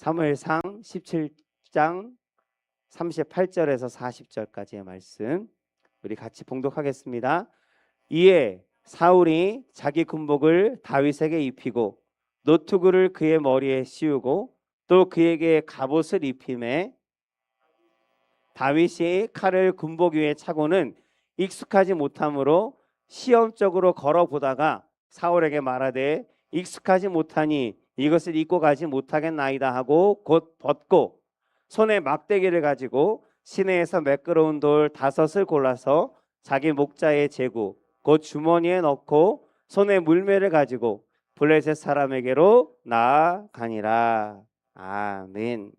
사무엘상 17장 38절에서 40절까지의 말씀 우리 같이 봉독하겠습니다. 이에 사울이 자기 군복을 다윗에게 입히고 노투구를 그의 머리에 씌우고 또 그에게 갑옷을 입히매 다윗이 칼을 군복 위에 차고는 익숙하지 못하므로 시험적으로 걸어보다가 사울에게 말하되 익숙하지 못하니 이것을 입고 가지 못하겠나이다 하고 곧 벗고 손에 막대기를 가지고 시내에서 매끄러운 돌 5을 골라서 자기 목자의 제구 곧 주머니에 넣고 손에 물매를 가지고 블레셋 사람에게로 나아가니라. 아멘.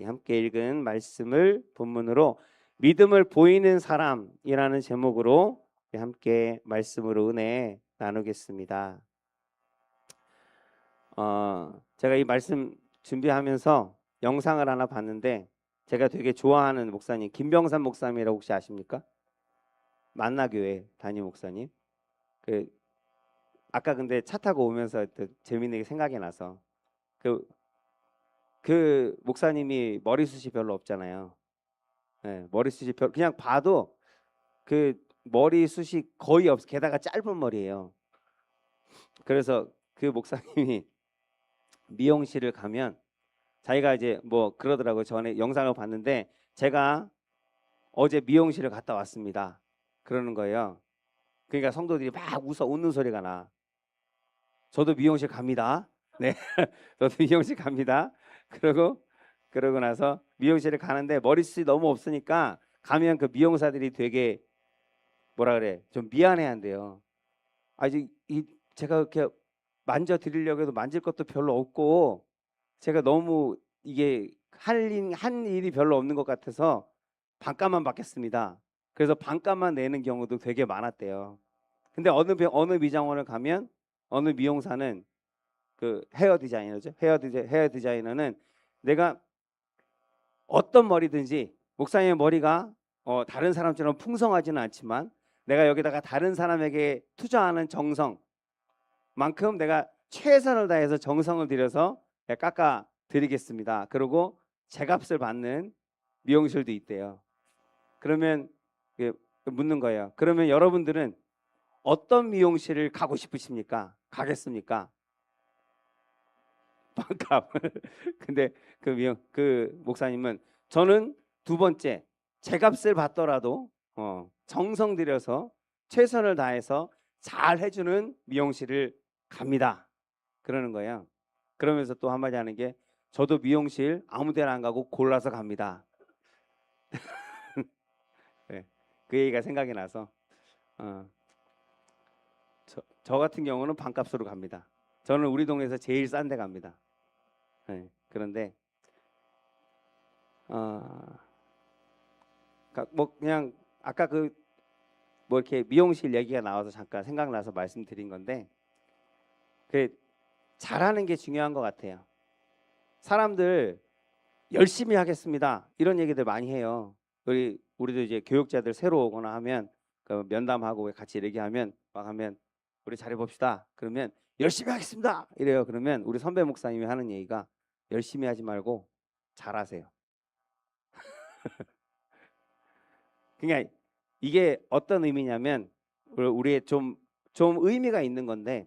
함께 읽은 말씀을 본문으로 믿음을 보이는 사람이라는 제목으로 함께 말씀으로 은혜 나누겠습니다. 제가 이 말씀 준비하면서 영상을 하나 봤는데 제가 되게 좋아하는 목사님 김병삼 목사님이라고 혹시 아십니까? 만나교회 담임 목사님. 아까 근데 차 타고 오면서 또 재밌는 게 생각이 나서 그 목사님이 머리숱이 별로 없잖아요. 네, 머리숱이 그냥 봐도 그 머리숱이 거의 없어. 게다가 짧은 머리예요. 그래서 그 목사님이 미용실을 가면 자기가 이제 뭐 그러더라고요. 전에 영상을 봤는데 제가 어제 미용실을 갔다 왔습니다. 그러는 거예요. 그러니까 성도들이 막 웃는 소리가 나. 저도 미용실 갑니다. 네, 저도 미용실 갑니다. 그러고 나서 미용실에 가는데 머리숱이 너무 없으니까 가면 그 미용사들이 되게 뭐라 그래 좀 미안해한대요. 제가 이렇게 만져 드리려고 해도 만질 것도 별로 없고 제가 너무 이게 한 일이 별로 없는 것 같아서 반값만 받겠습니다. 그래서 반값만 내는 경우도 되게 많았대요. 근데 어느 미장원을 가면 어느 미용사는 그 헤어 디자이너죠. 헤어 디자이너는 내가 어떤 머리든지 목사님의 머리가 다른 사람처럼 풍성하지는 않지만 내가 여기다가 다른 사람에게 투자하는 정성만큼 내가 최선을 다해서 정성을 들여서 깎아 드리겠습니다. 그리고 제값을 받는 미용실도 있대요. 그러면 묻는 거예요. 그러면 여러분들은 어떤 미용실을 가고 싶으십니까? 가겠습니까? 반값. 근데 그 목사님은 저는 두 번째 제값을 받더라도 정성 들여서 최선을 다해서 잘 해주는 미용실을 갑니다. 그러는 거예요. 그러면서 또 한마디 하는 게 저도 미용실 아무 데나 안 가고 골라서 갑니다. 네, 그 얘기가 생각이 나서 저 같은 경우는 반값으로 갑니다. 저는 우리 동네에서 제일 싼 데 갑니다. 네, 그런데 뭐 그냥 아까 뭐 이렇게 미용실 얘기가 나와서 잠깐 생각나서 말씀드린 건데 잘하는 게 중요한 것 같아요. 사람들 열심히 하겠습니다 이런 얘기들 많이 해요. 우리도 이제 교육자들 새로 오거나 하면 그 면담하고 같이 얘기하면 막 하면 우리 잘해봅시다. 그러면 열심히 하겠습니다 이래요. 그러면 우리 선배 목사님이 하는 얘기가 열심히 하지 말고 잘하세요. 그러니까 이게 어떤 의미냐면 우리의 좀 의미가 있는 건데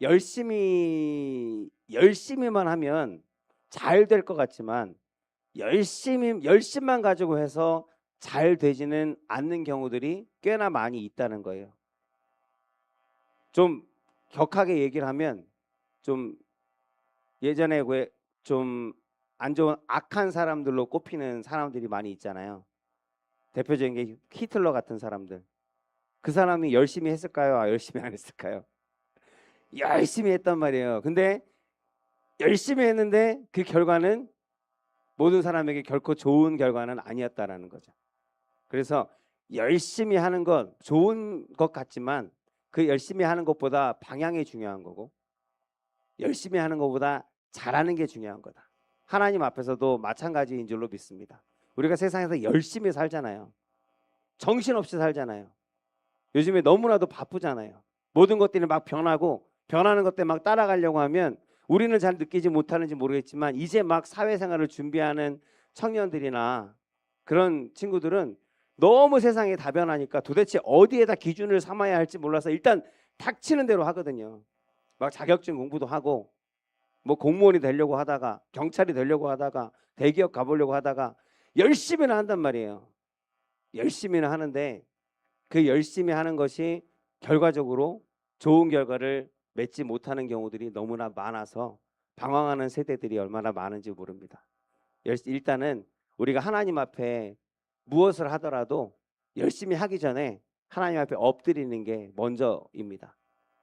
열심히만 하면 잘 될 것 같지만 열심만 가지고 해서 잘 되지는 않는 경우들이 꽤나 많이 있다는 거예요. 좀 격하게 얘기를 하면 좀 예전에 왜 좀 안 좋은 악한 사람들로 꼽히는 사람들이 많이 있잖아요. 대표적인 게 히틀러 같은 사람들. 그 사람이 열심히 했을까요? 열심히 안 했을까요? 열심히 했단 말이에요. 근데 열심히 했는데 그 결과는 모든 사람에게 결코 좋은 결과는 아니었다라는 거죠. 그래서 열심히 하는 건 좋은 것 같지만 그 열심히 하는 것보다 방향이 중요한 거고 열심히 하는 것보다 잘하는 게 중요한 거다. 하나님 앞에서도 마찬가지인 줄로 믿습니다. 우리가 세상에서 열심히 살잖아요. 정신없이 살잖아요. 요즘에 너무나도 바쁘잖아요. 모든 것들이 막 변하고 변하는 것들 막 따라가려고 하면 우리는 잘 느끼지 못하는지 모르겠지만 이제 막 사회생활을 준비하는 청년들이나 그런 친구들은 너무 세상이 다변하니까 도대체 어디에다 기준을 삼아야 할지 몰라서 일단 닥치는 대로 하거든요. 막 자격증 공부도 하고 뭐 공무원이 되려고 하다가 경찰이 되려고 하다가 대기업 가보려고 하다가 열심히는 한단 말이에요. 열심히는 하는데 그 열심히 하는 것이 결과적으로 좋은 결과를 맺지 못하는 경우들이 너무나 많아서 방황하는 세대들이 얼마나 많은지 모릅니다. 일단은 우리가 하나님 앞에 무엇을 하더라도 열심히 하기 전에 하나님 앞에 엎드리는 게 먼저입니다.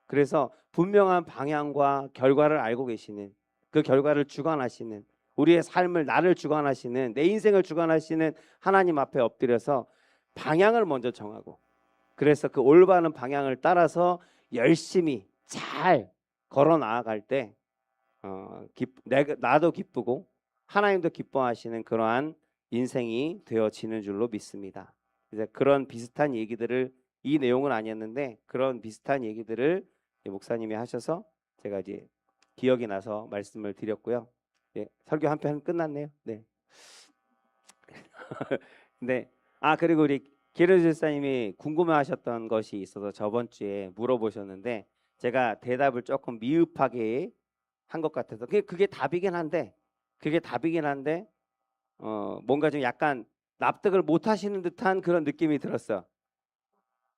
그래서 분명한 방향과 결과를 알고 계시는, 그 결과를 주관하시는, 우리의 삶을, 나를 주관하시는, 내 인생을 주관하시는 하나님 앞에 엎드려서 방향을 먼저 정하고, 그래서 그 올바른 방향을 따라서 열심히 잘 걸어 나아갈 때 나도 기쁘고 하나님도 기뻐하시는 그러한 인생이 되어지는 줄로 믿습니다. 이제 그런 비슷한 얘기들을, 이 내용은 아니었는데 그런 비슷한 얘기들을 목사님이 하셔서 제가 이제 기억이 나서 말씀을 드렸고요. 예, 설교 한 편 끝났네요. 네. 네. 그리고 우리 기르 집사님이 궁금해하셨던 것이 있어서 저번 주에 물어보셨는데 제가 대답을 조금 미흡하게 한 것 같아서 그게 답이긴 한데 뭔가 좀 약간 납득을 못 하시는 듯한 그런 느낌이 들었어.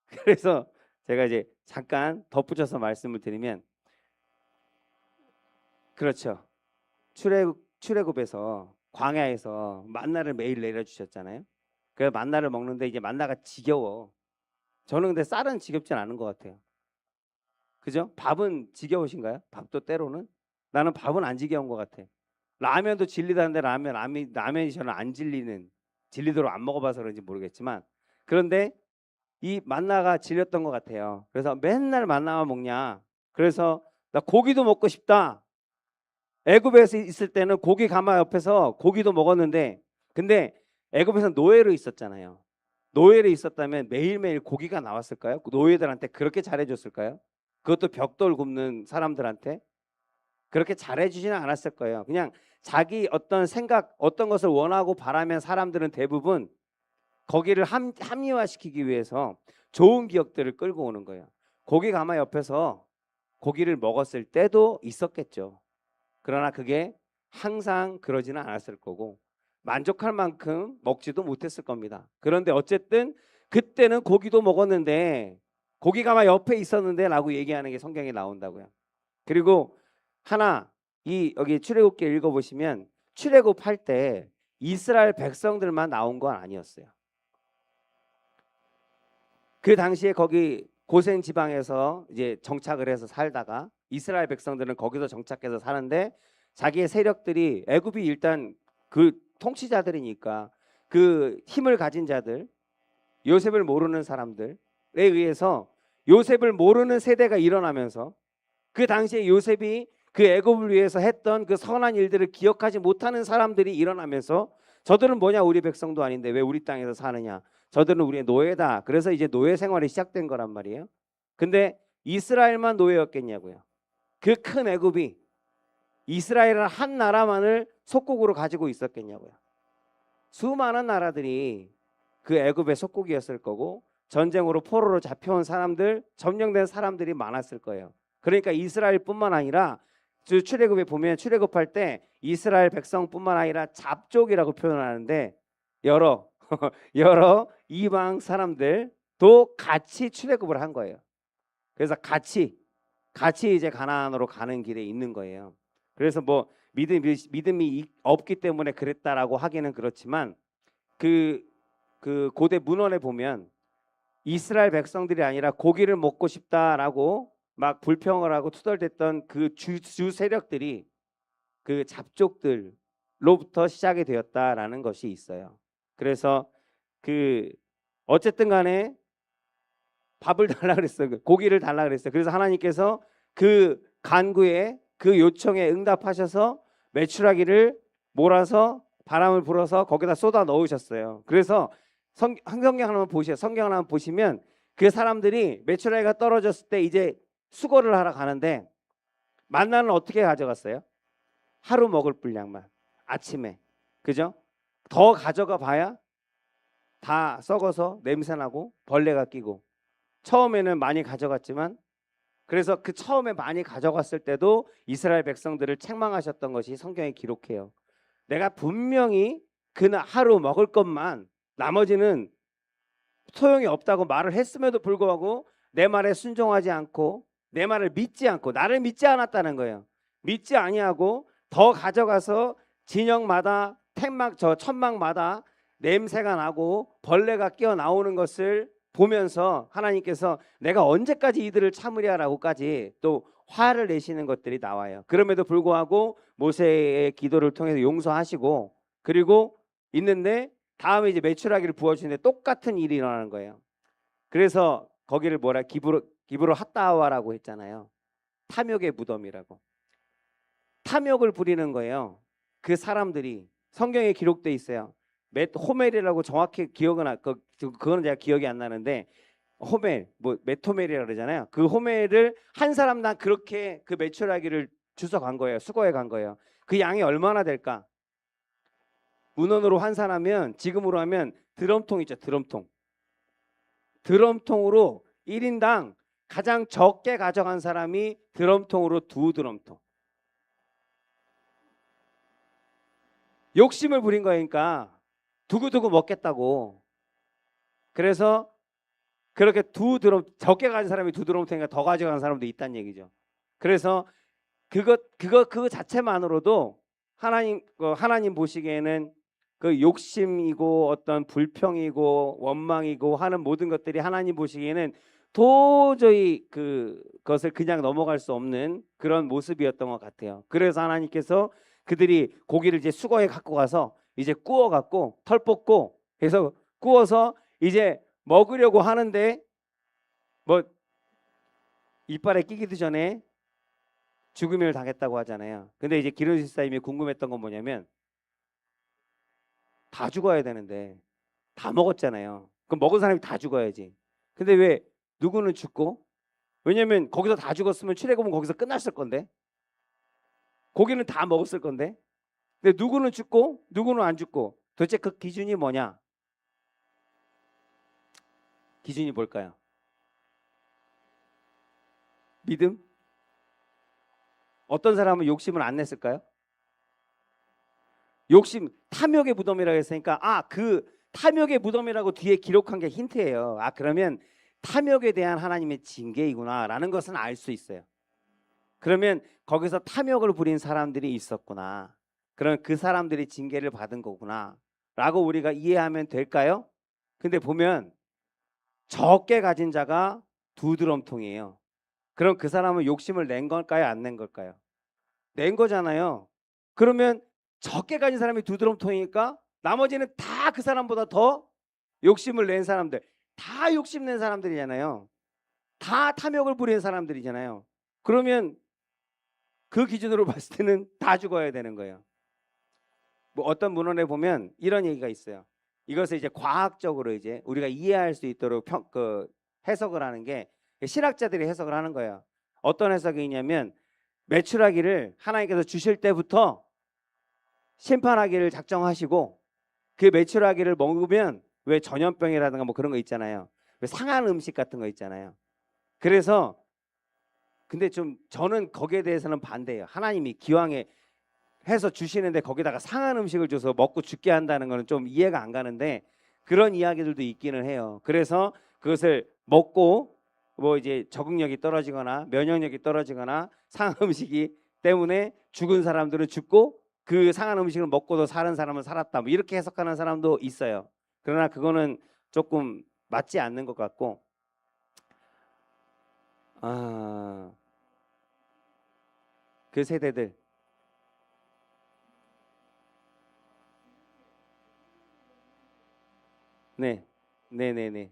그래서 제가 이제 잠깐 덧붙여서 말씀을 드리면, 그렇죠. 출애굽에서 광야에서 만나를 매일 내려주셨잖아요. 그 만나를 먹는데 이제 만나가 지겨워. 저는 근데 쌀은 지겹진 않은 것 같아요. 그죠? 밥은 지겨우신가요? 밥도 때로는? 나는 밥은 안 지겨운 것 같아. 라면도 질리다는데 라면이 저는 안 질리도록 안 먹어봐서 그런지 모르겠지만, 그런데 이 만나가 질렸던 것 같아요. 그래서 맨날 만나만 먹냐? 그래서 나 고기도 먹고 싶다. 애굽에서 있을 때는 고기 가마 옆에서 고기도 먹었는데, 근데 애굽에서 노예로 있었잖아요. 노예로 있었다면 매일매일 고기가 나왔을까요? 노예들한테 그렇게 잘해줬을까요? 그것도 벽돌 굽는 사람들한테 그렇게 잘해주지는 않았을 거예요. 그냥 자기 어떤 생각, 어떤 것을 원하고 바라면 사람들은 대부분 거기를 합리화시키기 위해서 좋은 기억들을 끌고 오는 거예요. 고기 가마 옆에서 고기를 먹었을 때도 있었겠죠. 그러나 그게 항상 그러지는 않았을 거고 만족할 만큼 먹지도 못했을 겁니다. 그런데 어쨌든 그때는 고기도 먹었는데 고기가 막 옆에 있었는데 라고 얘기하는 게 성경에 나온다고요. 그리고 여기 출애굽기 읽어보시면 출애굽할 때 이스라엘 백성들만 나온 건 아니었어요. 그 당시에 거기 고센 지방에서 이제 정착을 해서 살다가 이스라엘 백성들은 거기서 정착해서 사는데 자기의 세력들이, 애굽이 일단 그 통치자들이니까 그 힘을 가진 자들, 요셉을 모르는 사람들에 의해서 요셉을 모르는 세대가 일어나면서 그 당시에 요셉이 그 애굽을 위해서 했던 그 선한 일들을 기억하지 못하는 사람들이 일어나면서 저들은 뭐냐, 우리 백성도 아닌데 왜 우리 땅에서 사느냐, 저들은 우리의 노예다. 그래서 이제 노예 생활이 시작된 거란 말이에요. 근데 이스라엘만 노예였겠냐고요. 그 큰 애굽이 이스라엘은 한 나라만을 속국으로 가지고 있었겠냐고요. 수많은 나라들이 그 애굽의 속국이었을 거고 전쟁으로 포로로 잡혀온 사람들, 점령된 사람들이 많았을 거예요. 그러니까 이스라엘뿐만 아니라 출애굽에 보면 출애굽할 때 이스라엘 백성뿐만 아니라 잡족이라고 표현하는데 여러 이방 사람들도 같이 출애굽을 한 거예요. 그래서 같이 이제 가나안으로 가는 길에 있는 거예요. 그래서 뭐 믿음이 없기 때문에 그랬다라고 하기는 그렇지만 그 고대 문헌에 보면 이스라엘 백성들이 아니라 고기를 먹고 싶다라고 막 불평을 하고 투덜댔던 그 주 세력들이 그 잡족들로부터 시작이 되었다라는 것이 있어요. 그래서 어쨌든 간에 밥을 달라 그랬어요. 고기를 달라 그랬어요. 그래서 하나님께서 그 간구에, 그 요청에 응답하셔서 메추라기를 몰아서 바람을 불어서 거기다 쏟아 넣으셨어요. 그래서 성경 하나만 보시면 그 사람들이 메추라기가 떨어졌을 때 이제 수거를 하러 가는데 만나는 어떻게 가져갔어요? 하루 먹을 분량만 아침에, 그죠? 더 가져가 봐야 다 썩어서 냄새나고 벌레가 끼고. 처음에는 많이 가져갔지만, 그래서 그 처음에 많이 가져갔을 때도 이스라엘 백성들을 책망하셨던 것이 성경에 기록해요. 내가 분명히 그날 하루 먹을 것만, 나머지는 소용이 없다고 말을 했음에도 불구하고 내 말에 순종하지 않고 내 말을 믿지 않고 나를 믿지 않았다는 거예요. 믿지 아니하고 더 가져가서 진영마다 택막 저 천막마다 냄새가 나고 벌레가 끼어 나오는 것을 보면서 하나님께서 내가 언제까지 이들을 참으랴라고까지 또 화를 내시는 것들이 나와요. 그럼에도 불구하고 모세의 기도를 통해서 용서하시고, 그리고 있는데 다음에 이제 메추라기를 부어주는데 똑같은 일이 일어나는 거예요. 그래서 거기를 뭐라 기브로 핫다와라고 했잖아요. 탐욕의 무덤이라고. 탐욕을 부리는 거예요. 그 사람들이 성경에 기록돼 있어요. 호멜이라고 정확히 기억은 그거는 제가 기억이 안 나는데, 호멜 뭐 메토멜이라고 그러잖아요. 그 호멜을 한 사람당 그렇게 그 메추라기를 주워 간 거예요. 수거해 간 거예요. 그 양이 얼마나 될까? 문헌으로 환산하면 지금으로 하면 드럼통 있죠. 드럼통으로 1인당 가장 적게 가져간 사람이 드럼통으로 2드럼통. 욕심을 부린 거니까 두고두고 먹겠다고. 그래서 그렇게 적게 가진 사람이 2드럼통이니까 더 가져간 사람도 있다는 얘기죠. 그래서 그거 자체만으로도 하나님 보시기에는 그 욕심이고 어떤 불평이고 원망이고 하는 모든 것들이 하나님 보시기에는 도저히 그것을 그냥 넘어갈 수 없는 그런 모습이었던 것 같아요. 그래서 하나님께서 그들이 고기를 이제 수거해 갖고 가서 이제 구워 갖고 털 뽑고 해서 구워서 이제 먹으려고 하는데, 뭐 이빨에 끼기도 전에 죽음을 당했다고 하잖아요. 근데 이제 기름 집사님이 궁금했던 건 뭐냐면, 다 죽어야 되는데 다 먹었잖아요. 그럼 먹은 사람이 다 죽어야지. 근데 왜 누구는 죽고? 왜냐면 거기서 다 죽었으면 출애굽은 거기서 끝났을 건데, 고기는 다 먹었을 건데. 근데 누구는 죽고 누구는 안 죽고, 도대체 그 기준이 뭐냐? 기준이 뭘까요? 믿음? 어떤 사람은 욕심을 안 냈을까요? 욕심, 탐욕의 무덤이라고 했으니까 그 탐욕의 무덤이라고 뒤에 기록한 게 힌트예요. 그러면 탐욕에 대한 하나님의 징계이구나라는 것은 알 수 있어요. 그러면 거기서 탐욕을 부린 사람들이 있었구나. 그럼 그 사람들이 징계를 받은 거구나 라고 우리가 이해하면 될까요? 근데 보면 적게 가진 자가 2드럼통이에요. 그럼 그 사람은 욕심을 낸 걸까요? 안 낸 걸까요? 낸 거잖아요. 그러면 적게 가진 사람이 2드럼통이니까 나머지는 다 그 사람보다 더 욕심을 낸 사람들, 다 욕심낸 사람들이잖아요. 다 탐욕을 부리는 사람들이잖아요. 그러면 그 기준으로 봤을 때는 다 죽어야 되는 거예요. 뭐 어떤 문헌에 보면 이런 얘기가 있어요. 이것을 이제 과학적으로 이제 우리가 이해할 수 있도록 해석을 하는 게, 신학자들이 해석을 하는 거예요. 어떤 해석이 있냐면, 메추라기를 하나님께서 주실 때부터 심판하기를 작정하시고, 그 메추라기를 먹으면 왜 전염병이라든가 뭐 그런 거 있잖아요. 왜 상한 음식 같은 거 있잖아요. 그래서 근데 좀 저는 거기에 대해서는 반대예요. 하나님이 기왕에 해서 주시는데 거기다가 상한 음식을 줘서 먹고 죽게 한다는 거는 좀 이해가 안 가는데, 그런 이야기들도 있기는 해요. 그래서 그것을 먹고 뭐 이제 적응력이 떨어지거나 면역력이 떨어지거나 상한 음식이 때문에 죽은 사람들은 죽고, 그 상한 음식을 먹고도 사는 사람은 살았다, 뭐 이렇게 해석하는 사람도 있어요. 그러나 그거는 조금 맞지 않는 것 같고, 그 세대들, 네, 네네네,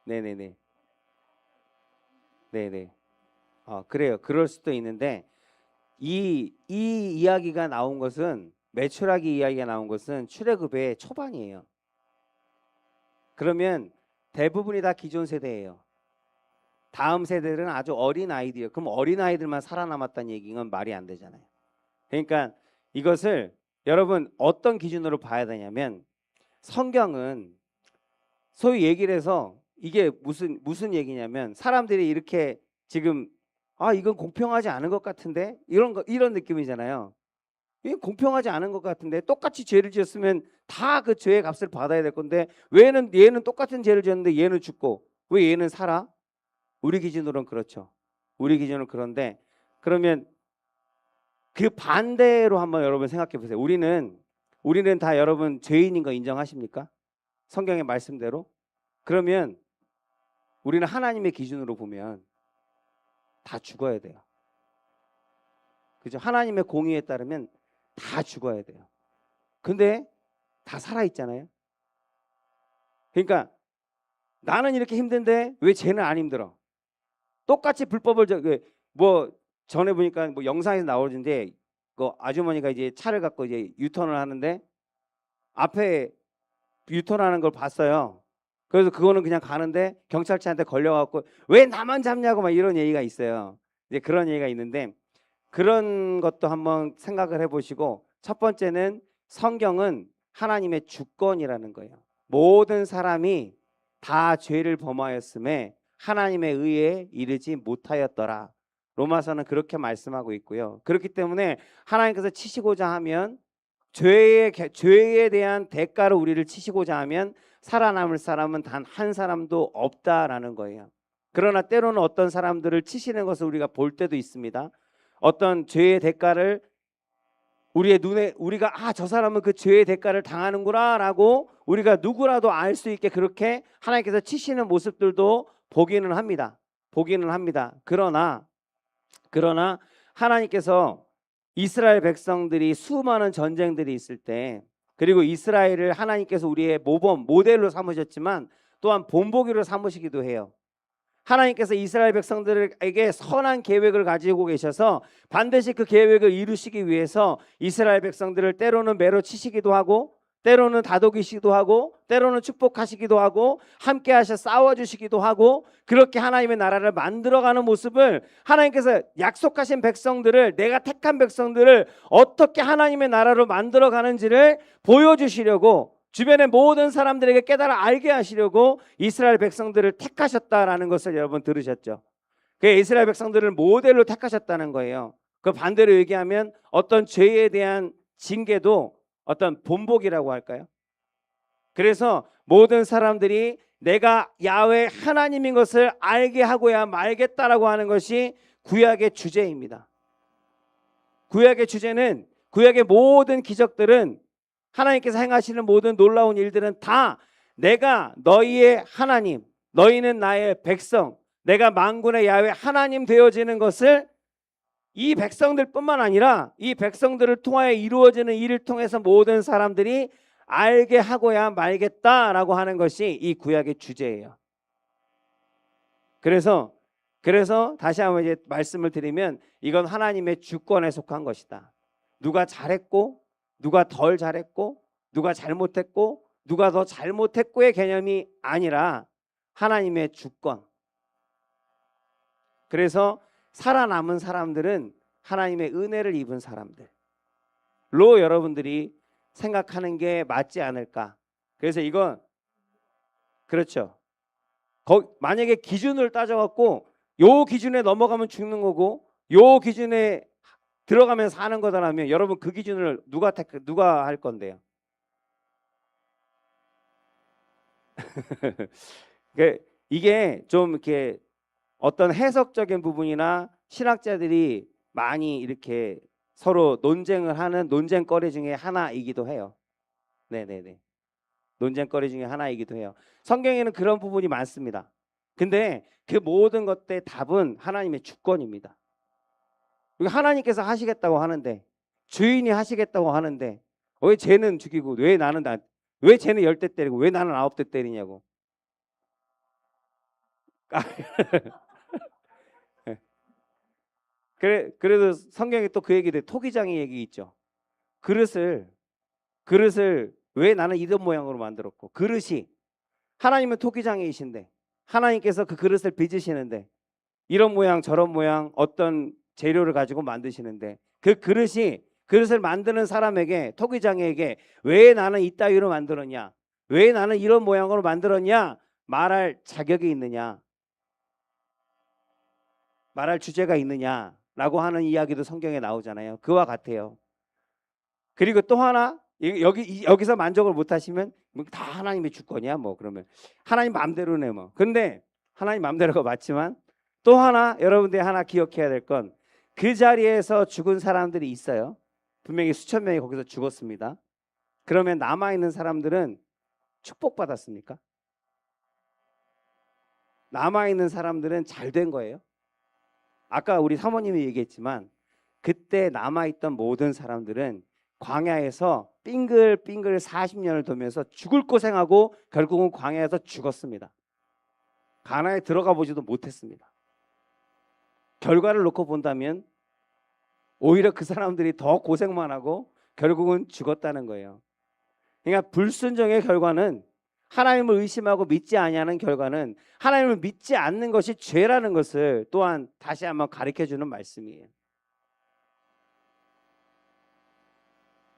네네네, 네네. 그래요. 그럴 수도 있는데, 이 이야기가 나온 것은, 매출하기 이야기가 나온 것은 출애굽의 초반이에요. 그러면 대부분이 다 기존 세대예요. 다음 세대들은 아주 어린 아이들이에요. 그럼 어린 아이들만 살아남았다는 얘기는 말이 안 되잖아요. 그러니까 이것을 여러분 어떤 기준으로 봐야 되냐면 성경은 소위 얘기를 해서 이게 무슨 얘기냐면 사람들이 이렇게 지금 이건 공평하지 않은 것 같은데 이런 느낌이잖아요. 이게 공평하지 않은 것 같은데 똑같이 죄를 지었으면 다 그 죄의 값을 받아야 될 건데 얘는 똑같은 죄를 지었는데 얘는 죽고 왜 얘는 살아? 우리 기준으로는 그렇죠. 우리 기준으로는 그런데 그러면 그 반대로 한번 여러분 생각해 보세요. 우리는 다 여러분 죄인인 거 인정하십니까? 성경의 말씀대로? 그러면 우리는 하나님의 기준으로 보면 다 죽어야 돼요. 그죠? 하나님의 공의에 따르면 다 죽어야 돼요. 근데 다 살아 있잖아요. 그러니까 나는 이렇게 힘든데 왜 쟤는 안 힘들어? 똑같이 불법을 뭐 전에 보니까 뭐 영상에서 나오는데 그 아주머니가 이제 차를 갖고 이제 유턴을 하는데 앞에 유턴하는 걸 봤어요. 그래서 그거는 그냥 가는데 경찰차한테 걸려갖고 왜 나만 잡냐고 막 이런 얘기가 있어요. 이제 그런 얘기가 있는데 그런 것도 한번 생각을 해보시고 첫 번째는 성경은 하나님의 주권이라는 거예요. 모든 사람이 다 죄를 범하였음에 하나님의 의에 이르지 못하였더라. 로마서는 그렇게 말씀하고 있고요. 그렇기 때문에 하나님께서 치시고자 하면 죄에 대한 대가로 우리를 치시고자 하면 살아남을 사람은 단 한 사람도 없다라는 거예요. 그러나 때로는 어떤 사람들을 치시는 것을 우리가 볼 때도 있습니다. 어떤 죄의 대가를 우리의 눈에 우리가 저 사람은 그 죄의 대가를 당하는구나라고 우리가 누구라도 알 수 있게 그렇게 하나님께서 치시는 모습들도 보기는 합니다. 그러나 하나님께서 이스라엘 백성들이 수많은 전쟁들이 있을 때 그리고 이스라엘을 하나님께서 우리의 모델로 삼으셨지만 또한 본보기로 삼으시기도 해요. 하나님께서 이스라엘 백성들에게 선한 계획을 가지고 계셔서 반드시 그 계획을 이루시기 위해서 이스라엘 백성들을 때로는 매로 치시기도 하고 때로는 다독이시기도 하고 때로는 축복하시기도 하고 함께 하셔 싸워주시기도 하고 그렇게 하나님의 나라를 만들어가는 모습을 하나님께서 약속하신 백성들을 내가 택한 백성들을 어떻게 하나님의 나라로 만들어가는지를 보여주시려고 주변의 모든 사람들에게 깨달아 알게 하시려고 이스라엘 백성들을 택하셨다라는 것을 여러분 들으셨죠. 그 이스라엘 백성들을 모델로 택하셨다는 거예요. 그 반대로 얘기하면 어떤 죄에 대한 징계도 어떤 본보기라고 할까요? 그래서 모든 사람들이 내가 야훼 하나님인 것을 알게 하고야 말겠다라고 하는 것이 구약의 주제입니다. 구약의 주제는 구약의 모든 기적들은 하나님께서 행하시는 모든 놀라운 일들은 다 내가 너희의 하나님, 너희는 나의 백성, 내가 만군의 야훼 하나님 되어지는 것을 이 백성들뿐만 아니라 이 백성들을 통하여 이루어지는 일을 통해서 모든 사람들이 알게 하고야 말겠다라고 하는 것이 이 구약의 주제예요. 그래서 다시 한번 이제 말씀을 드리면 이건 하나님의 주권에 속한 것이다. 누가 잘했고 누가 덜 잘했고 누가 잘못했고 누가 더 잘못했고의 개념이 아니라 하나님의 주권. 그래서 살아남은 사람들은 하나님의 은혜를 입은 사람들로 여러분들이 생각하는 게 맞지 않을까. 그래서 이건 그렇죠. 만약에 기준을 따져갖고 요 기준에 넘어가면 죽는 거고 요 기준에 들어가면 사는 거다라면 여러분 그 기준을 누가 할 건데요? 이게 좀 이렇게 어떤 해석적인 부분이나 신학자들이 많이 이렇게 서로 논쟁을 하는 논쟁거리 중에 하나이기도 해요. 네네네. 논쟁거리 중에 하나이기도 해요. 성경에는 그런 부분이 많습니다. 근데 그 모든 것들의 답은 하나님의 주권입니다. 하나님께서 하시겠다고 하는데 주인이 하시겠다고 하는데 왜 쟤는 죽이고 왜 쟤는 10대 때리고 왜 나는 9대 때리냐고. 그래도 성경에 또 그 얘기돼. 토기장의 얘기 있죠. 그릇을 왜 나는 이런 모양으로 만들었고 그릇이 하나님은 토기장이신데 하나님께서 그 그릇을 빚으시는데 이런 모양 저런 모양 어떤 재료를 가지고 만드시는데 그 그릇을 만드는 사람에게 토기장에게 왜 나는 이따위로 만들었냐, 왜 나는 이런 모양으로 만들었냐 말할 자격이 있느냐, 말할 주제가 있느냐라고 하는 이야기도 성경에 나오잖아요. 그와 같아요. 그리고 또 하나 여기서 만족을 못 하시면 다 하나님의 주권이야 뭐 그러면 하나님 마음대로네 뭐. 근데 하나님 마음대로가 맞지만 또 하나 여러분들이 하나 기억해야 될 건 그 자리에서 죽은 사람들이 있어요. 분명히 수천 명이 거기서 죽었습니다. 그러면 남아있는 사람들은 축복받았습니까? 남아있는 사람들은 잘 된 거예요. 아까 우리 사모님이 얘기했지만 그때 남아있던 모든 사람들은 광야에서 빙글빙글 40년을 돌면서 죽을 고생하고 결국은 광야에서 죽었습니다. 가나안에 들어가 보지도 못했습니다. 결과를 놓고 본다면 오히려 그 사람들이 더 고생만 하고 결국은 죽었다는 거예요. 그러니까 불순종의 결과는, 하나님을 의심하고 믿지 아니하는 결과는 하나님을 믿지 않는 것이 죄라는 것을 또한 다시 한번 가르쳐주는 말씀이에요.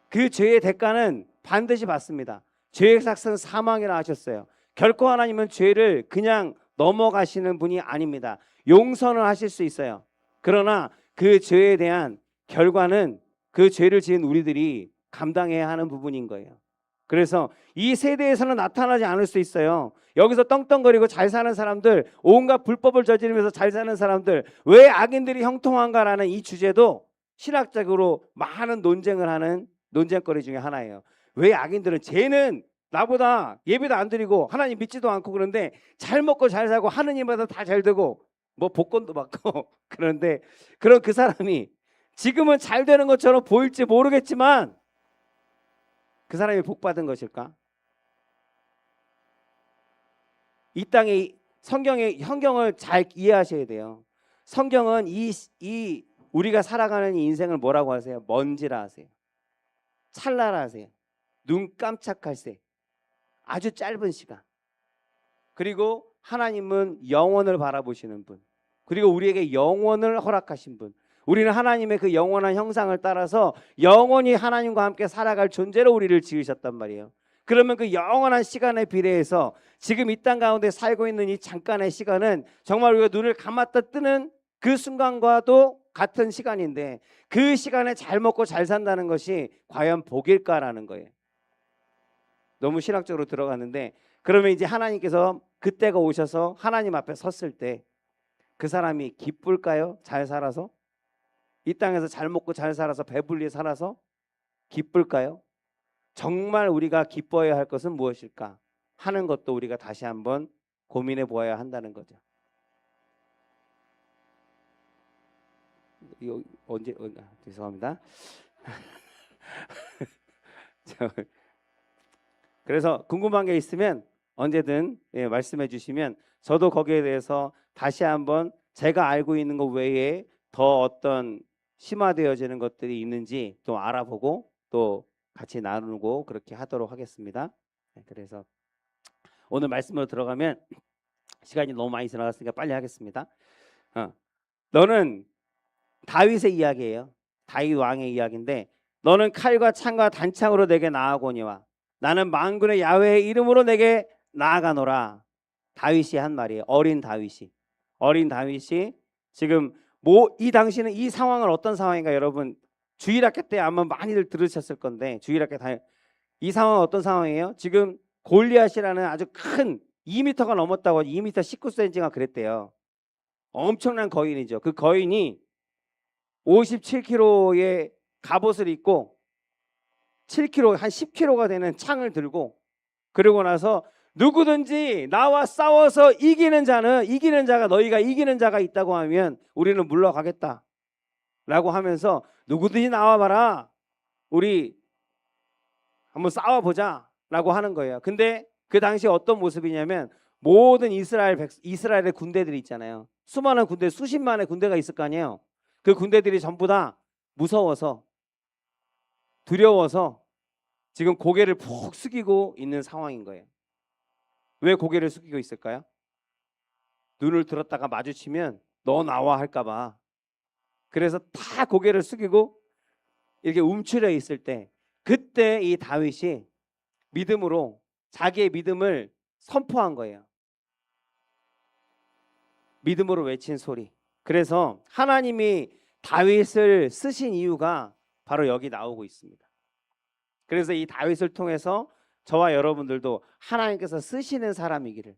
그 죄의 대가는 반드시 받습니다. 죄의 삭은 사망이라 하셨어요. 결코 하나님은 죄를 그냥 넘어가시는 분이 아닙니다. 용서는 하실 수 있어요. 그러나 그 죄에 대한 결과는 그 죄를 지은 우리들이 감당해야 하는 부분인 거예요. 그래서 이 세대에서는 나타나지 않을 수 있어요. 여기서 떵떵거리고 잘 사는 사람들, 온갖 불법을 저지르면서 잘 사는 사람들, 왜 악인들이 형통한가라는 이 주제도 신학적으로 많은 논쟁을 하는 논쟁거리 중에 하나예요. 왜 악인들은, 쟤는 나보다 예배도 안 드리고 하나님 믿지도 않고 그런데 잘 먹고 잘 살고 하느님마다 다 잘 되고 뭐 복권도 받고 그런데 그런 그 사람이 지금은 잘 되는 것처럼 보일지 모르겠지만 그 사람이 복 받은 것일까? 이 땅에 성경을 잘 이해하셔야 돼요. 성경은 이 우리가 살아가는 이 인생을 뭐라고 하세요? 먼지라 하세요. 찰나라 하세요. 눈 깜짝할 새. 아주 짧은 시간. 그리고 하나님은 영원을 바라보시는 분. 그리고 우리에게 영원을 허락하신 분. 우리는 하나님의 그 영원한 형상을 따라서 영원히 하나님과 함께 살아갈 존재로 우리를 지으셨단 말이에요. 그러면 그 영원한 시간에 비례해서 지금 이 땅 가운데 살고 있는 이 잠깐의 시간은 정말 우리가 눈을 감았다 뜨는 그 순간과도 같은 시간인데 그 시간에 잘 먹고 잘 산다는 것이 과연 복일까라는 거예요. 너무 신학적으로 들어갔는데, 그러면 이제 하나님께서 그때가 오셔서 하나님 앞에 섰을 때 그 사람이 기쁠까요? 잘 살아서? 이 땅에서 잘 먹고 잘 살아서 배불리 살아서 기쁠까요? 정말 우리가 기뻐해야 할 것은 무엇일까 하는 것도 우리가 다시 한번 고민해 보아야 한다는 거죠. 이거 언제 죄송합니다. 그래서 궁금한 게 있으면 언제든 말씀해 주시면 저도 거기에 대해서 다시 한번 제가 알고 있는 것 외에 더 어떤 심화되어지는 것들이 있는지 또 알아보고 또 같이 나누고 그렇게 하도록 하겠습니다. 그래서 오늘 말씀으로 들어가면 시간이 너무 많이 지나갔으니까 빨리 하겠습니다. 너는 다윗의 이야기예요. 다윗 왕의 이야기인데, 너는 칼과 창과 단창으로 내게 나아오거니와 나는 만군의 야훼의 이름으로 내게 나아가노라. 다윗이 한 말이에요. 어린 다윗이 지금 이 당시는 이 상황은 어떤 상황인가? 여러분 주일학교 때 아마 많이들 들으셨을 건데, 이 상황은 어떤 상황이에요? 지금 골리앗이라는 아주 큰 2m가 넘었다고, 2m 19cm가 그랬대요. 엄청난 거인이죠. 그 거인이 57kg의 갑옷을 입고 7kg, 한 10kg가 되는 창을 들고, 그러고 나서 누구든지 나와 싸워서 이기는 자가, 너희가 이기는 자가 있다고 하면 우리는 물러가겠다 라고 하면서, 누구든지 나와봐라, 우리 한번 싸워보자 라고 하는 거예요. 근데 그 당시 어떤 모습이냐면, 모든 이스라엘의 군대들이 있잖아요. 수많은 군대, 수십만의 군대가 있을 거 아니에요. 그 군대들이 전부 다 무서워서, 두려워서 지금 고개를 푹 숙이고 있는 상황인 거예요. 왜 고개를 숙이고 있을까요? 눈을 들었다가 마주치면 너 나와 할까봐. 그래서 다 고개를 숙이고 이렇게 움츠려 있을 때, 그때 이 다윗이 믿음으로 자기의 믿음을 선포한 거예요. 믿음으로 외친 소리. 그래서 하나님이 다윗을 쓰신 이유가 바로 여기 나오고 있습니다. 그래서 이 다윗을 통해서 저와 여러분들도 하나님께서 쓰시는 사람이기를,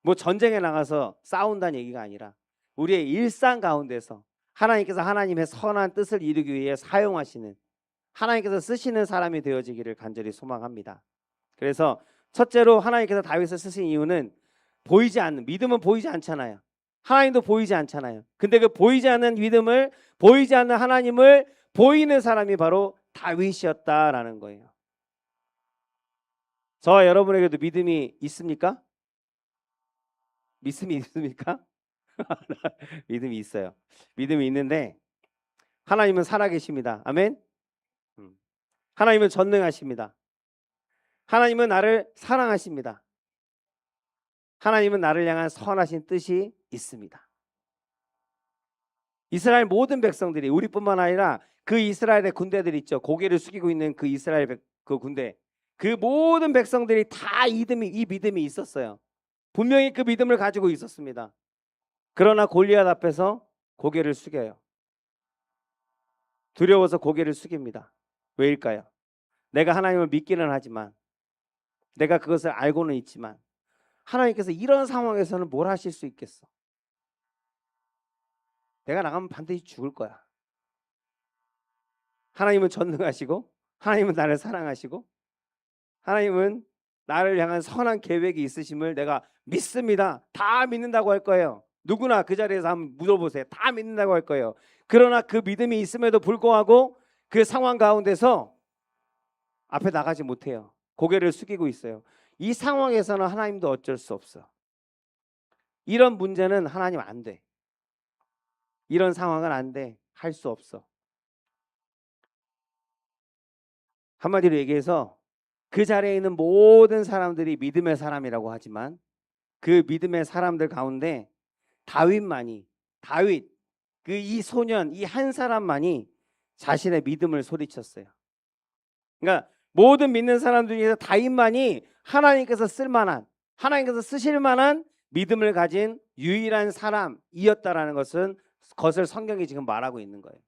뭐 전쟁에 나가서 싸운다는 얘기가 아니라 우리의 일상 가운데서 하나님께서 하나님의 선한 뜻을 이루기 위해 사용하시는, 하나님께서 쓰시는 사람이 되어지기를 간절히 소망합니다. 그래서 첫째로 하나님께서 다윗을 쓰신 이유는 보이지 않는, 믿음은 보이지 않잖아요. 하나님도 보이지 않잖아요. 근데 그 보이지 않는 믿음을, 보이지 않는 하나님을 보이는 사람이 바로 다윗이었다라는 거예요. 저와 여러분에게도 믿음이 있습니까? 믿음이 있습니까? 믿음이 있어요. 믿음이 있는데 하나님은 살아계십니다. 아멘. 하나님은 전능하십니다. 하나님은 나를 사랑하십니다. 하나님은 나를 향한 선하신 뜻이 있습니다. 이스라엘 모든 백성들이, 우리뿐만 아니라 그 이스라엘의 군대들 있죠. 고개를 숙이고 있는 그 이스라엘 그 군대, 그 모든 백성들이 다 이 믿음이 있었어요. 분명히 그 믿음을 가지고 있었습니다. 그러나 골리앗 앞에서 고개를 숙여요. 두려워서 고개를 숙입니다. 왜일까요? 내가 하나님을 믿기는 하지만, 내가 그것을 알고는 있지만 하나님께서 이런 상황에서는 뭘 하실 수 있겠어? 내가 나가면 반드시 죽을 거야. 하나님은 전능하시고, 하나님은 나를 사랑하시고, 하나님은 나를 향한 선한 계획이 있으심을 내가 믿습니다. 다 믿는다고 할 거예요. 누구나 그 자리에서 한번 물어보세요. 다 믿는다고 할 거예요. 그러나 그 믿음이 있음에도 불구하고 그 상황 가운데서 앞에 나가지 못해요. 고개를 숙이고 있어요. 이 상황에서는 하나님도 어쩔 수 없어. 이런 문제는 하나님 안 돼. 이런 상황은 안 돼. 할 수 없어. 한마디로 얘기해서 그 자리에 있는 모든 사람들이 믿음의 사람이라고 하지만 그 믿음의 사람들 가운데 다윗, 그 이 소년, 이 한 사람만이 자신의 믿음을 소리쳤어요. 그러니까 모든 믿는 사람들 중에서 다윗만이 하나님께서 쓸만한, 하나님께서 쓰실 만한 믿음을 가진 유일한 사람이었다라는 것을 성경이 지금 말하고 있는 거예요.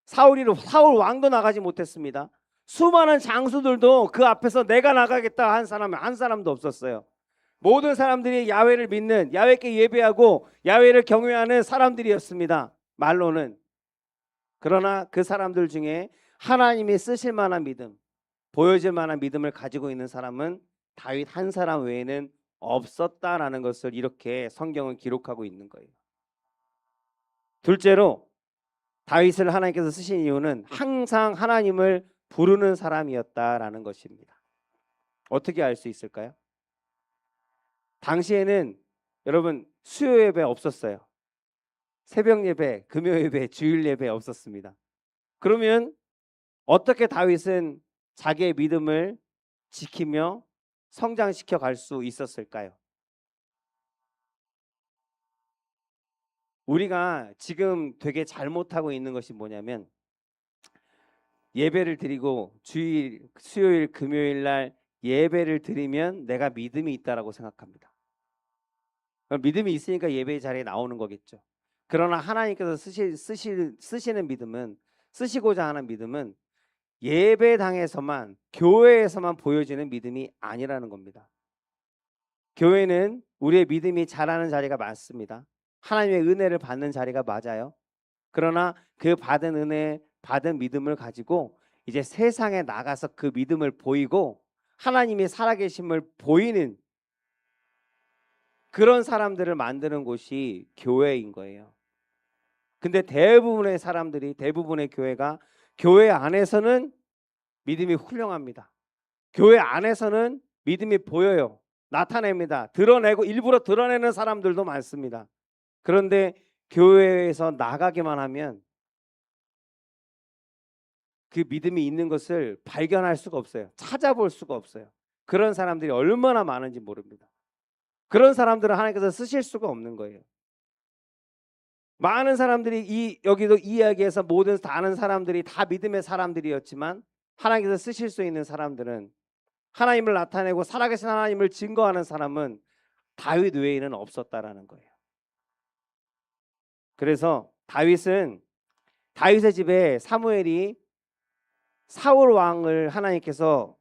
사울 왕도 나가지 못했습니다. 수많은 장수들도 그 앞에서 내가 나가겠다 한 사람도 없었어요. 모든 사람들이 야훼를 믿는, 야훼께 예배하고 야훼를 경외하는 사람들이었습니다. 말로는. 그러나 그 사람들 중에 하나님이 쓰실 만한 믿음, 보여질 만한 믿음을 가지고 있는 사람은 다윗 한 사람 외에는 없었다라는 것을 이렇게 성경은 기록하고 있는 거예요. 둘째로 다윗을 하나님께서 쓰신 이유는 항상 하나님을 부르는 사람이었다라는 것입니다. 어떻게 알 수 있을까요? 당시에는 여러분 수요 예배 없었어요. 새벽 예배, 금요 예배, 주일 예배 없었습니다. 그러면 어떻게 다윗은 자기의 믿음을 지키며 성장시켜 갈 수 있었을까요? 우리가 지금 되게 잘못하고 있는 것이 뭐냐면, 예배를 드리고 주일, 수요일, 금요일 날 예배를 드리면 내가 믿음이 있다라고 생각합니다. 믿음이 있으니까 예배의 자리에 나오는 거겠죠. 그러나 하나님께서 쓰시는 믿음은, 쓰시고자 하는 믿음은 예배당에서만, 교회에서만 보여지는 믿음이 아니라는 겁니다. 교회는 우리의 믿음이 자라는 자리가 맞습니다. 하나님의 은혜를 받는 자리가 맞아요. 그러나 그 받은 은혜, 받은 믿음을 가지고 이제 세상에 나가서 그 믿음을 보이고 하나님이 살아계심을 보이는 그런 사람들을 만드는 곳이 교회인 거예요. 근데 대부분의 사람들이, 대부분의 교회가 교회 안에서는 믿음이 훌륭합니다. 교회 안에서는 믿음이 보여요. 나타냅니다. 드러내고 일부러 드러내는 사람들도 많습니다. 그런데 교회에서 나가기만 하면 그 믿음이 있는 것을 발견할 수가 없어요. 찾아볼 수가 없어요. 그런 사람들이 얼마나 많은지 모릅니다. 그런 사람들은 하나님께서 쓰실 수가 없는 거예요. 많은 사람들이 여기도 이 이야기에서 모든 다른 사람들이 다 믿음의 사람들이었지만 하나님께서 쓰실 수 있는 사람들은, 하나님을 나타내고 살아계신 하나님을 증거하는 사람은 다윗 외에는 없었다라는 거예요. 그래서 다윗의 집에 사무엘이 사울 왕을 하나님께서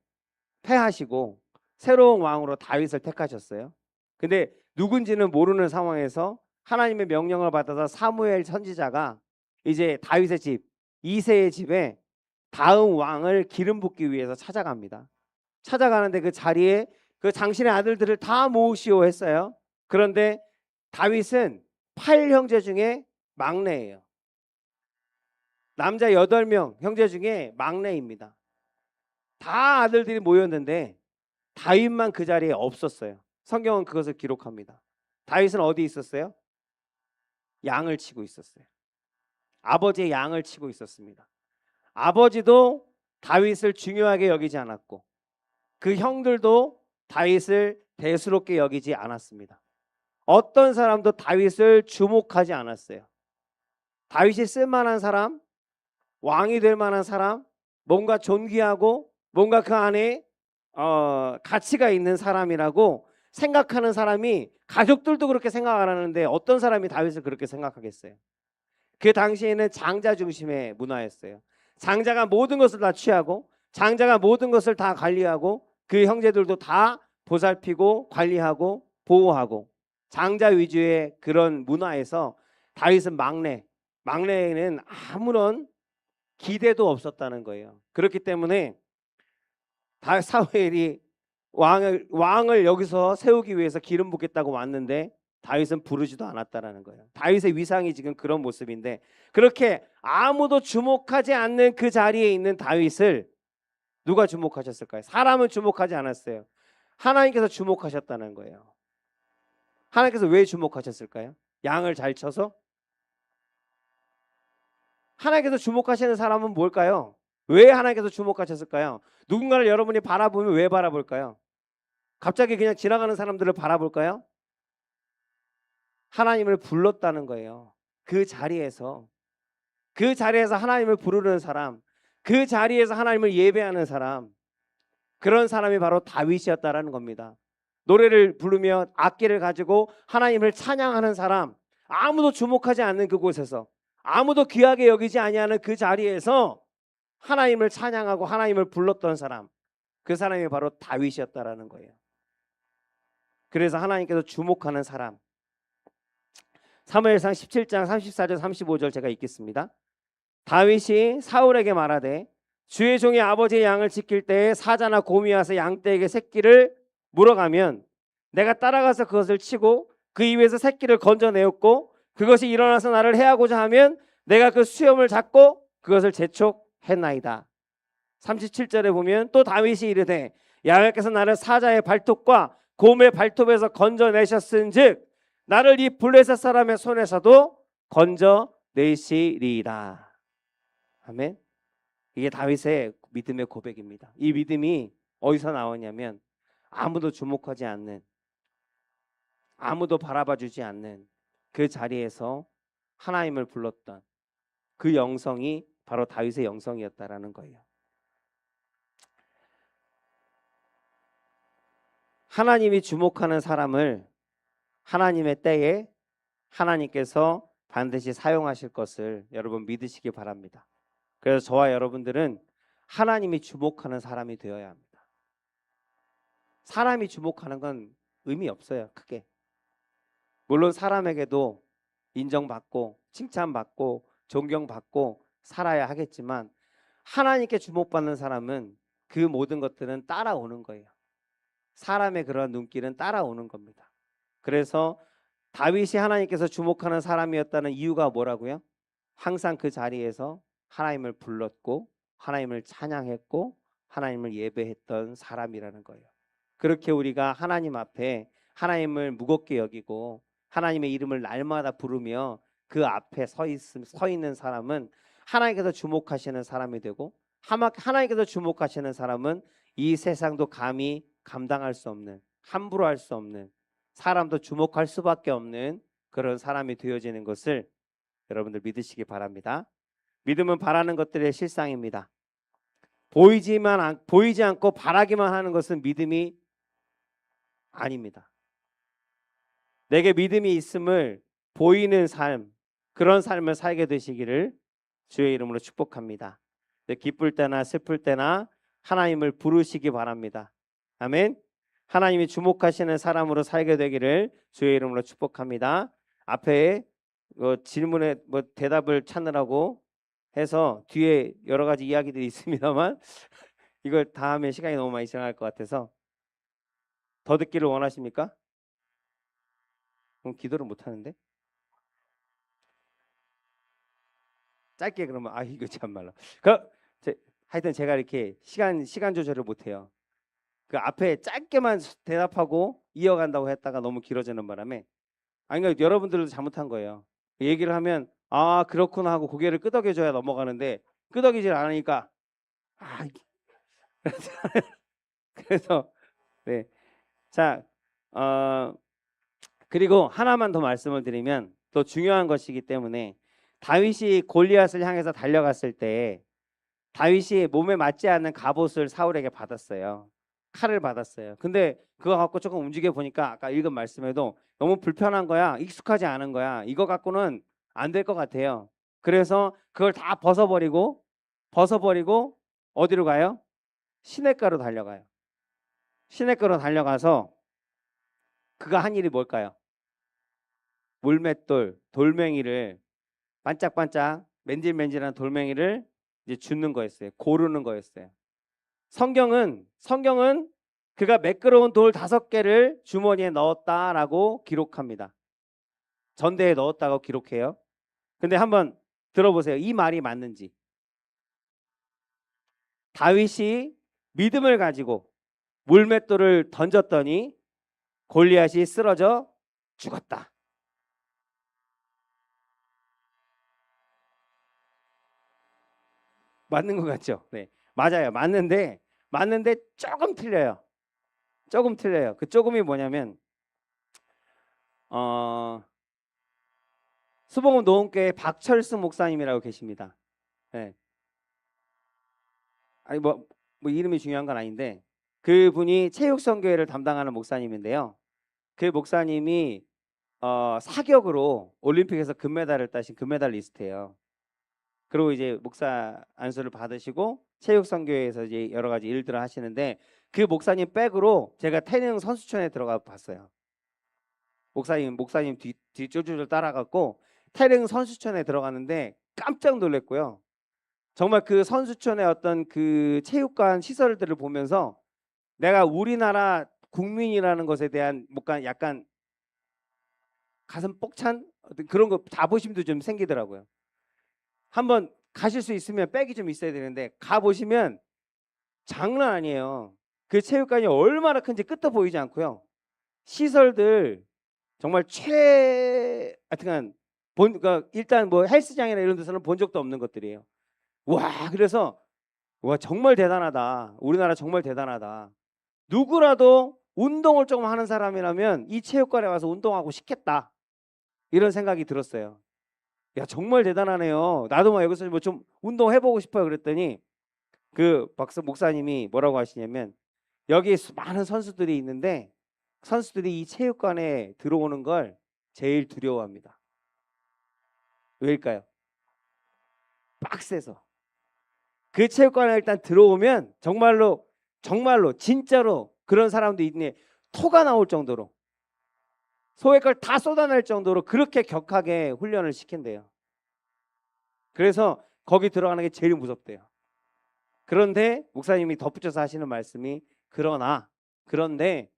패하시고 새로운 왕으로 다윗을 택하셨어요. 근데 누군지는 모르는 상황에서 하나님의 명령을 받아서 사무엘 선지자가 이제 다윗의 집, 이새의 집에 다음 왕을 기름 붓기 위해서 찾아갑니다. 찾아가는데 그 자리에 그 장신의 아들들을 다 모으시오 했어요. 그런데 다윗은 8형제 중에 막내예요. 남자 8명 형제 중에 막내입니다. 다 아들들이 모였는데 다윗만 그 자리에 없었어요. 성경은 그것을 기록합니다. 다윗은 어디 있었어요? 양을 치고 있었어요. 아버지의 양을 치고 있었습니다. 아버지도 다윗을 중요하게 여기지 않았고 그 형들도 다윗을 대수롭게 여기지 않았습니다. 어떤 사람도 다윗을 주목하지 않았어요. 다윗이 쓸만한 사람, 왕이 될 만한 사람, 뭔가 존귀하고 뭔가 그 안에 가치가 있는 사람이라고 생각하는 사람이, 가족들도 그렇게 생각 안 하는데 어떤 사람이 다윗을 그렇게 생각하겠어요? 그 당시에는 장자 중심의 문화였어요. 장자가 모든 것을 다 취하고 장자가 모든 것을 다 관리하고 그 형제들도 다 보살피고 관리하고 보호하고 장자 위주의 그런 문화에서 다윗은 막내에는 아무런 기대도 없었다는 거예요. 그렇기 때문에 사무엘이 왕을 여기서 세우기 위해서 기름 붓겠다고 왔는데 다윗은 부르지도 않았다라는 거예요. 다윗의 위상이 지금 그런 모습인데, 그렇게 아무도 주목하지 않는 그 자리에 있는 다윗을 누가 주목하셨을까요? 사람은 주목하지 않았어요. 하나님께서 주목하셨다는 거예요. 하나님께서 왜 주목하셨을까요? 양을 잘 쳐서? 하나님께서 주목하시는 사람은 뭘까요? 왜 하나님께서 주목하셨을까요? 누군가를 여러분이 바라보면 왜 바라볼까요? 갑자기 그냥 지나가는 사람들을 바라볼까요? 하나님을 불렀다는 거예요. 그 자리에서 하나님을 부르는 사람, 그 자리에서 하나님을 예배하는 사람, 그런 사람이 바로 다윗이었다라는 겁니다. 노래를 부르며 악기를 가지고 하나님을 찬양하는 사람, 아무도 주목하지 않는 그곳에서, 아무도 귀하게 여기지 아니하는 그 자리에서 하나님을 찬양하고 하나님을 불렀던 사람, 그 사람이 바로 다윗이었다라는 거예요. 그래서 하나님께서 주목하는 사람, 사무엘상 17장 34절 35절 제가 읽겠습니다. 다윗이 사울에게 말하되 주의 종이 아버지의 양을 지킬 때에 사자나 곰이 와서 양떼에게 새끼를 물어가면 내가 따라가서 그것을 치고 그 입에서 새끼를 건져내었고 그것이 일어나서 나를 해하고자 하면 내가 그 수염을 잡고 그것을 재촉했나이다. 37절에 보면 또 다윗이 이르되 여호와께서 나를 사자의 발톱과 곰의 발톱에서 건져내셨은즉 나를 이 블레셋 사람의 손에서도 건져내시리라. 아멘. 이게 다윗의 믿음의 고백입니다. 이 믿음이 어디서 나오냐면 아무도 주목하지 않는, 아무도 바라봐주지 않는 그 자리에서 하나님을 불렀던 그 영성이 바로 다윗의 영성이었다라는 거예요. 하나님이 주목하는 사람을 하나님의 때에 하나님께서 반드시 사용하실 것을 여러분 믿으시기 바랍니다. 그래서 저와 여러분들은 하나님이 주목하는 사람이 되어야 합니다. 사람이 주목하는 건 의미 없어요. 크게. 물론 사람에게도 인정받고 칭찬받고 존경받고 살아야 하겠지만 하나님께 주목받는 사람은 그 모든 것들은 따라오는 거예요. 사람의 그런 눈길은 따라오는 겁니다. 그래서 다윗이 하나님께서 주목하는 사람이었다는 이유가 뭐라고요? 항상 그 자리에서 하나님을 불렀고 하나님을 찬양했고 하나님을 예배했던 사람이라는 거예요. 그렇게 우리가 하나님 앞에 하나님을 무겁게 여기고 하나님의 이름을 날마다 부르며 그 앞에 서 있는 사람은 하나님께서 주목하시는 사람이 되고, 하나님께서 주목하시는 사람은 이 세상도 감히 감당할 수 없는, 함부로 할 수 없는, 사람도 주목할 수밖에 없는 그런 사람이 되어지는 것을 여러분들 믿으시기 바랍니다. 믿음은 바라는 것들의 실상입니다. 보이지 않고 바라기만 하는 것은 믿음이 아닙니다. 내게 믿음이 있음을 보이는 삶, 그런 삶을 살게 되시기를 주의 이름으로 축복합니다. 기쁠 때나 슬플 때나 하나님을 부르시기 바랍니다. 아멘. 하나님이 주목하시는 사람으로 살게 되기를 주의 이름으로 축복합니다. 앞에 질문에 대답을 찾느라고 해서 뒤에 여러 가지 이야기들이 있습니다만 이걸 다 하면 시간이 너무 많이 지나갈 것 같아서 더 듣기를 원하십니까? 그럼 기도를 못 하는데? 짧게 그러면 이거 참말로. 하여튼 제가 이렇게 시간 조절을 못 해요. 그 앞에 짧게만 대답하고 이어간다고 했다가 너무 길어지는 바람에 그러니까 여러분들도 잘못한 거예요. 얘기를 하면 그렇구나 하고 고개를 끄덕여줘야 넘어가는데 끄덕이질 않으니까 그래서 네. 자, 그리고 하나만 더 말씀을 드리면 또 중요한 것이기 때문에 다윗이 골리앗을 향해서 달려갔을 때 다윗이 몸에 맞지 않는 갑옷을 사울에게 받았어요. 칼을 받았어요. 근데 그거 갖고 조금 움직여 보니까 아까 읽은 말씀에도 너무 불편한 거야. 익숙하지 않은 거야. 이거 갖고는 안 될 것 같아요. 그래서 그걸 다 벗어버리고 어디로 가요? 시냇가로 달려가요. 시냇가로 달려가서 그가 한 일이 뭘까요? 물맷돌, 돌멩이를 반짝반짝 맨질맨질한 돌멩이를 이제 줍는 거였어요. 고르는 거였어요. 성경은 그가 매끄러운 돌 5개를 주머니에 넣었다라고 기록합니다. 전대에 넣었다고 기록해요. 근데 한번 들어보세요. 이 말이 맞는지. 다윗이 믿음을 가지고 물맷돌을 던졌더니 골리앗이 쓰러져 죽었다. 맞는 것 같죠? 네, 맞아요. 맞는데 조금 틀려요. 그 조금이 뭐냐면 수봉음 노원교회 박철수 목사님이라고 계십니다. 네. 뭐 이름이 중요한 건 아닌데 그분이 체육선교회를 담당하는 목사님인데요. 그 목사님이 사격으로 올림픽에서 금메달을 따신 금메달리스트예요. 그리고 이제 목사 안수를 받으시고 체육선교회에서 이제 여러 가지 일들을 하시는데 그 목사님 백으로 제가 태릉 선수촌에 들어가 봤어요. 목사님 뒤 쫄쫄 따라갔고 태릉 선수촌에 들어갔는데 깜짝 놀랐고요. 정말 그 선수촌의 어떤 그 체육관 시설들을 보면서 내가 우리나라 국민이라는 것에 대한 뭔가 약간 가슴 뻑찬 그런 거 자부심도 좀 생기더라고요. 한번 가실 수 있으면 백이 좀 있어야 되는데 가 보시면 장난 아니에요. 그 체육관이 얼마나 큰지 끝도 보이지 않고요. 시설들 정말 하여튼 그러니까 일단 뭐 헬스장이나 이런 데서는 본 적도 없는 것들이에요. 그래서 정말 대단하다. 우리나라 정말 대단하다. 누구라도 운동을 조금 하는 사람이라면 이 체육관에 와서 운동하고 싶겠다. 이런 생각이 들었어요. 야, 정말 대단하네요. 나도 막 여기서 뭐 좀 운동해보고 싶어요. 그랬더니 그 박사 목사님이 뭐라고 하시냐면 여기 많은 선수들이 있는데 선수들이 이 체육관에 들어오는 걸 제일 두려워합니다. 왜일까요? 빡세서. 그 체육관에 일단 들어오면 정말로 진짜로 그런 사람도 있네. 토가 나올 정도로 소의 걸 다 쏟아낼 정도로 그렇게 격하게 훈련을 시킨대요. 그래서 거기 들어가는 게 제일 무섭대요. 그런데 목사님이 덧붙여서 하시는 말씀이 그런데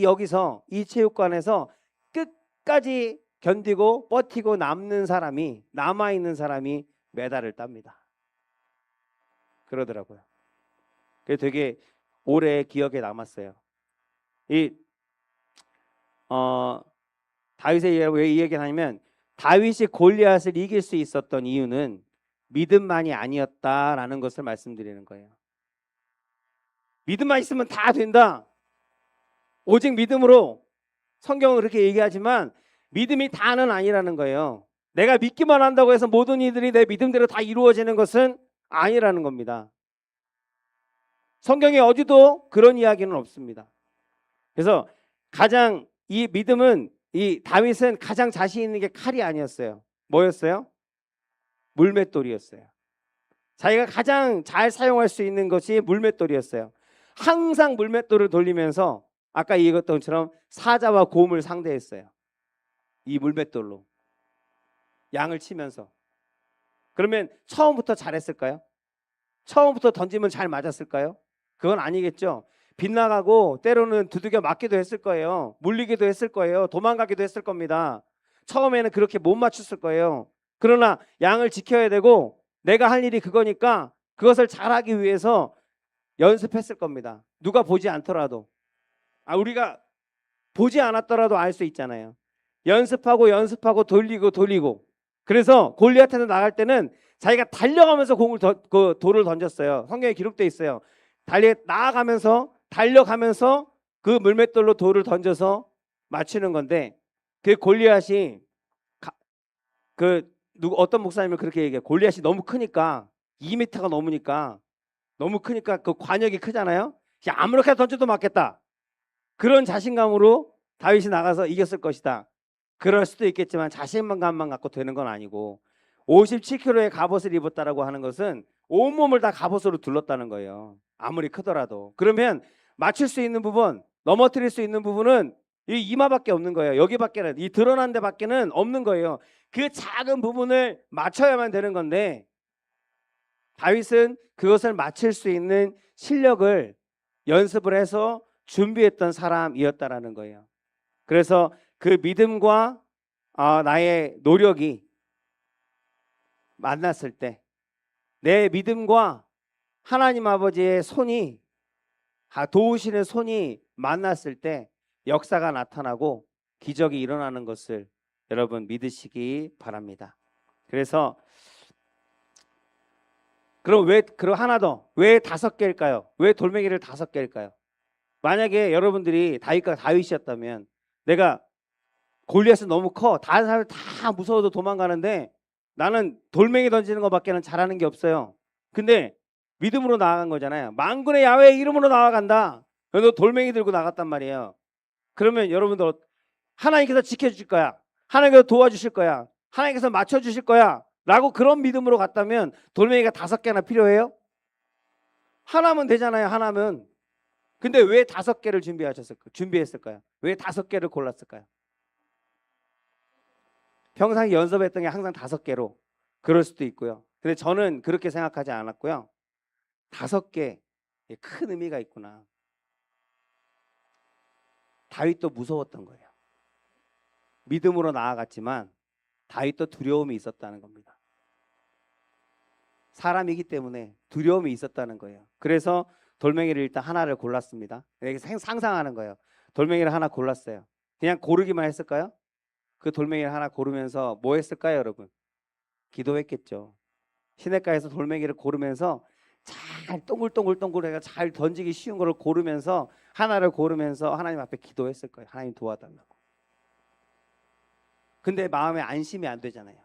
여기서 이 체육관에서 끝까지 견디고 버티고 남아있는 사람이 메달을 땁니다. 그러더라고요. 그게 되게 오래 기억에 남았어요. 다윗의 왜 이 얘기를 하냐면 다윗이 골리앗을 이길 수 있었던 이유는 믿음만이 아니었다라는 것을 말씀드리는 거예요. 믿음만 있으면 다 된다. 오직 믿음으로 성경은 그렇게 얘기하지만 믿음이 다는 아니라는 거예요. 내가 믿기만 한다고 해서 모든 일들이 내 믿음대로 다 이루어지는 것은 아니라는 겁니다. 성경에 어디도 그런 이야기는 없습니다. 그래서 가장 이 믿음은, 이 다윗은 가장 자신 있는 게 칼이 아니었어요. 뭐였어요? 물맷돌이었어요. 자기가 가장 잘 사용할 수 있는 것이 물맷돌이었어요. 항상 물맷돌을 돌리면서 아까 얘기했던 것처럼 사자와 곰을 상대했어요. 이 물맷돌로 양을 치면서. 그러면 처음부터 잘했을까요? 처음부터 던지면 잘 맞았을까요? 그건 아니겠죠. 빗나가고 때로는 두들겨 맞기도 했을 거예요. 물리기도 했을 거예요. 도망가기도 했을 겁니다. 처음에는 그렇게 못 맞췄을 거예요. 그러나 양을 지켜야 되고 내가 할 일이 그거니까 그것을 잘하기 위해서 연습했을 겁니다. 누가 보지 않더라도. 우리가 보지 않았더라도 알 수 있잖아요. 연습하고 돌리고. 그래서 골리앗한테 나갈 때는 자기가 달려가면서 그 돌을 던졌어요. 성경에 기록되어 있어요. 나아가면서 달려가면서 그 물맷돌로 돌을 던져서 맞추는 건데, 그 골리앗이 어떤 목사님은 그렇게 얘기해요. 골리앗이 너무 크니까 2m가 넘으니까 너무 크니까 그 관역이 크잖아요. 아무렇게나 던져도 맞겠다. 그런 자신감으로 다윗이 나가서 이겼을 것이다. 그럴 수도 있겠지만 자신감만 갖고 되는 건 아니고 57kg의 갑옷을 입었다라고 하는 것은 온몸을 다 갑옷으로 둘렀다는 거예요. 아무리 크더라도. 그러면 맞출 수 있는 부분, 넘어뜨릴 수 있는 부분은 이 이마밖에 없는 거예요. 여기밖에는, 이 드러난 데밖에는 없는 거예요. 그 작은 부분을 맞춰야만 되는 건데 다윗은 그것을 맞출 수 있는 실력을 연습을 해서 준비했던 사람이었다라는 거예요. 그래서 그 믿음과 나의 노력이 만났을 때, 내 믿음과 하나님 아버지의 손이, 도우시는 손이 만났을 때 역사가 나타나고 기적이 일어나는 것을 여러분 믿으시기 바랍니다. 그래서 그럼 하나 더, 왜 5개일까요? 왜 돌멩이를 5개일까요? 만약에 여러분들이 다윗이었다면, 내가 골리앗은 너무 커, 다른 사람들 다 무서워도 도망가는데 나는 돌멩이 던지는 것밖에는 잘하는 게 없어요. 근데 믿음으로 나아간 거잖아요. 만군의 야훼의 이름으로 나아간다. 너 돌멩이 들고 나갔단 말이에요. 그러면 여러분들 하나님께서 지켜주실 거야, 하나님께서 도와주실 거야, 하나님께서 맞춰주실 거야 라고 그런 믿음으로 갔다면 돌멩이가 5개나 필요해요? 하나면 되잖아요. 하나면. 근데 왜 5개를 준비했을까요? 왜 5개를 골랐을까요? 평상시 연습했던 게 항상 5개로 그럴 수도 있고요. 근데 저는 그렇게 생각하지 않았고요. 5개 큰 의미가 있구나. 다윗도 무서웠던 거예요. 믿음으로 나아갔지만 다윗도 두려움이 있었다는 겁니다. 사람이기 때문에 두려움이 있었다는 거예요. 그래서 돌멩이를 일단 하나를 골랐습니다. 상상하는 거예요. 돌멩이를 하나 골랐어요. 그냥 고르기만 했을까요? 그 돌멩이를 하나 고르면서 뭐 했을까요, 여러분? 기도했겠죠. 시냇가에서 돌멩이를 고르면서 잘 동글동글동글해서 잘 던지기 쉬운 거를 고르면서, 하나를 고르면서 하나님 앞에 기도했을 거예요. 하나님 도와달라고. 근데 마음에 안심이 안 되잖아요.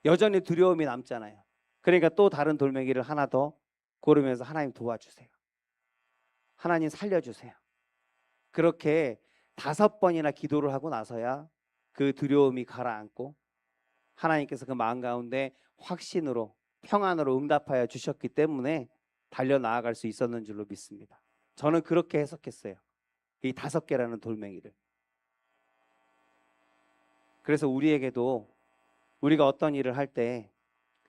여전히 두려움이 남잖아요. 그러니까 또 다른 돌멩이를 하나 더 고르면서 하나님 도와주세요, 하나님 살려주세요. 그렇게 5번이나 기도를 하고 나서야 그 두려움이 가라앉고 하나님께서 그 마음 가운데 확신으로, 평안으로 응답하여 주셨기 때문에 달려나아갈 수 있었는 줄로 믿습니다. 저는 그렇게 해석했어요, 이 5개라는 돌멩이를. 그래서 우리에게도, 우리가 어떤 일을 할 때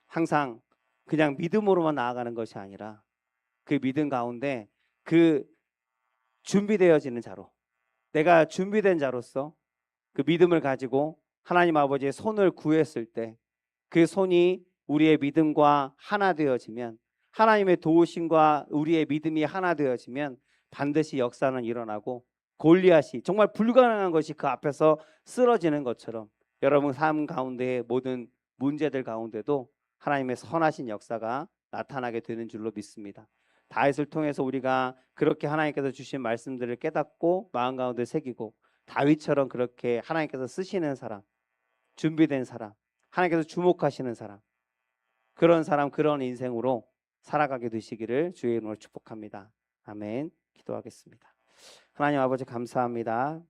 항상 그냥 믿음으로만 나아가는 것이 아니라 그 믿음 가운데 그 준비되어지는 자로, 내가 준비된 자로서 그 믿음을 가지고 하나님 아버지의 손을 구했을 때 그 손이 우리의 믿음과 하나 되어지면, 하나님의 도우심과 우리의 믿음이 하나 되어지면 반드시 역사는 일어나고 골리앗이 정말 불가능한 것이 그 앞에서 쓰러지는 것처럼 여러분 삶 가운데의 모든 문제들 가운데도 하나님의 선하신 역사가 나타나게 되는 줄로 믿습니다. 다윗을 통해서 우리가 그렇게 하나님께서 주신 말씀들을 깨닫고 마음 가운데 새기고 다윗처럼 그렇게 하나님께서 쓰시는 사람, 준비된 사람, 하나님께서 주목하시는 사람, 그런 사람, 그런 인생으로 살아가게 되시기를 주의 이름으로 축복합니다. 아멘. 기도하겠습니다. 하나님 아버지 감사합니다.